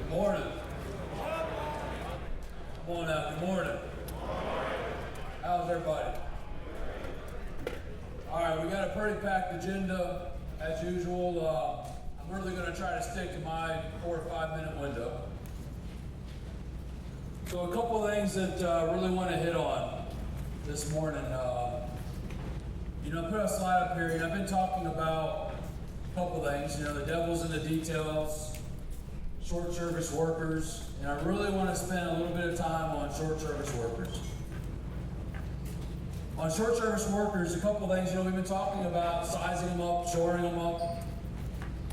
Good morning. Come on out, good morning. How's everybody? All right, we got a pretty packed agenda as usual. I'm really gonna try to stick to my 4 to 5 minute window. So a couple of things that I really want to hit on this morning. Put a slide up here. I've been talking about a couple things. The devil's in the details, short service workers, and I really want to spend a little bit of time on short service workers. On short service workers, a couple things. We've been talking about sizing them up, shoring them up,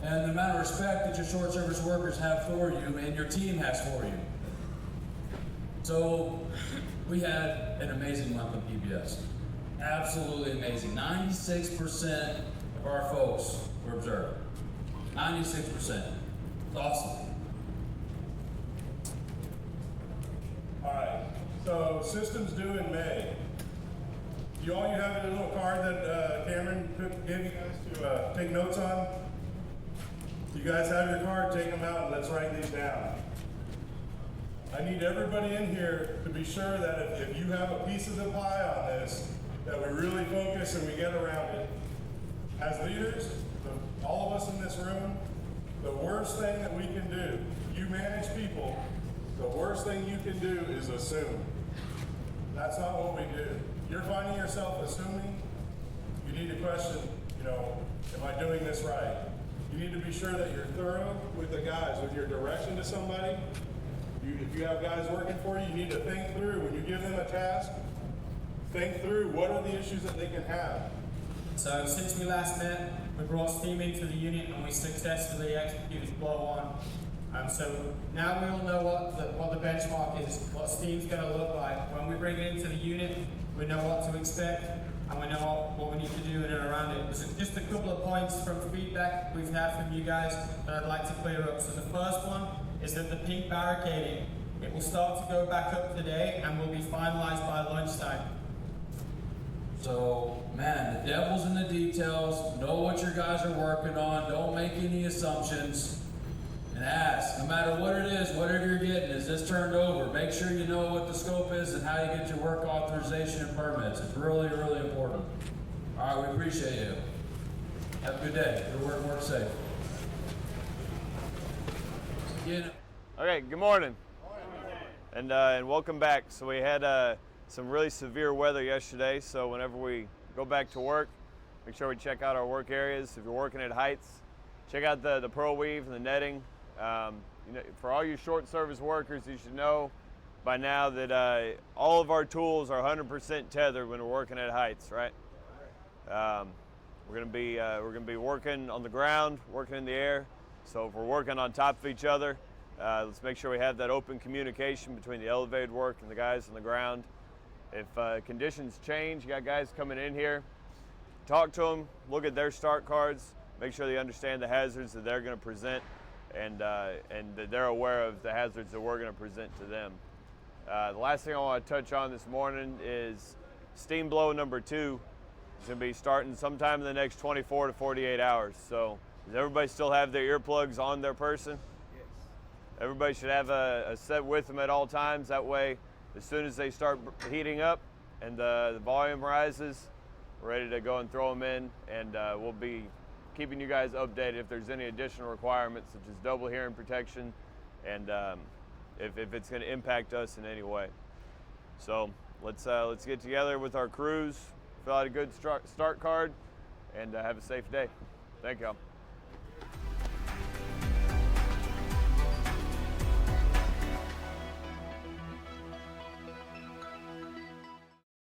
and the amount of respect that your short service workers have for you and your team has for you. So we had an amazing month of PBS. Absolutely amazing. 96% of our folks were observed. 96%. It's awesome. All right, so systems due in May. You have a little card that Cameron gave you guys to take notes on? You guys have your card, take them out and let's write these down. I need everybody in here to be sure that if you have a piece of the pie on this, that we really focus and we get around it. As leaders, all of us in this room, the worst thing that we can do, you manage people, the worst thing you can do is assume. That's not what we do. You're finding yourself assuming, you need to question, am I doing this right? You need to be sure that you're thorough with the guys, with your direction to somebody. If you have guys working for you, you need to think through, when you give them a task, think through what are the issues that they can have. So since we last met, we brought steam into the unit and we successfully executed blow on. So now we all know what the benchmark is, what steam's going to look like. When we bring it into the unit, we know what to expect and we know what we need to do in and around it. There's just a couple of points from feedback we've had from you guys that I'd like to clear up. So the first one is that the pink barricading, it will start to go back up today and will be finalized by lunchtime. So, man, the devil's in the details. Know what your guys are working on. Don't make any assumptions. And ask, no matter what it is, whatever you're getting, is this turned over? Make sure you know what the scope is and how you get your work authorization and permits. It's really, really important. All right, we appreciate you. Have a good day. Good work safe. Okay, good morning. And welcome back. So we had some really severe weather yesterday, so whenever we go back to work, make sure we check out our work areas. If you're working at heights, check out the pearl weave and the netting. For all you short service workers, you should know by now that all of our tools are 100% tethered when we're working at heights, right? We're gonna be working on the ground, working in the air. So if we're working on top of each other, let's make sure we have that open communication between the elevated work and the guys on the ground. If conditions change, you got guys coming in here, talk to them, look at their start cards, make sure they understand the hazards that they're going to present and that they're aware of the hazards that we're going to present to them. The last thing I want to touch on this morning is steam blow number 2. It's going to be starting sometime in the next 24 to 48 hours. So does everybody still have their earplugs on their person? Yes. Everybody should have a set with them at all times. That way, as soon as they start heating up and the volume rises, we're ready to go and throw them in, and we'll be keeping you guys updated if there's any additional requirements, such as double hearing protection, and if it's going to impact us in any way. So let's get together with our crews, fill out a good start card, and have a safe day. Thank y'all.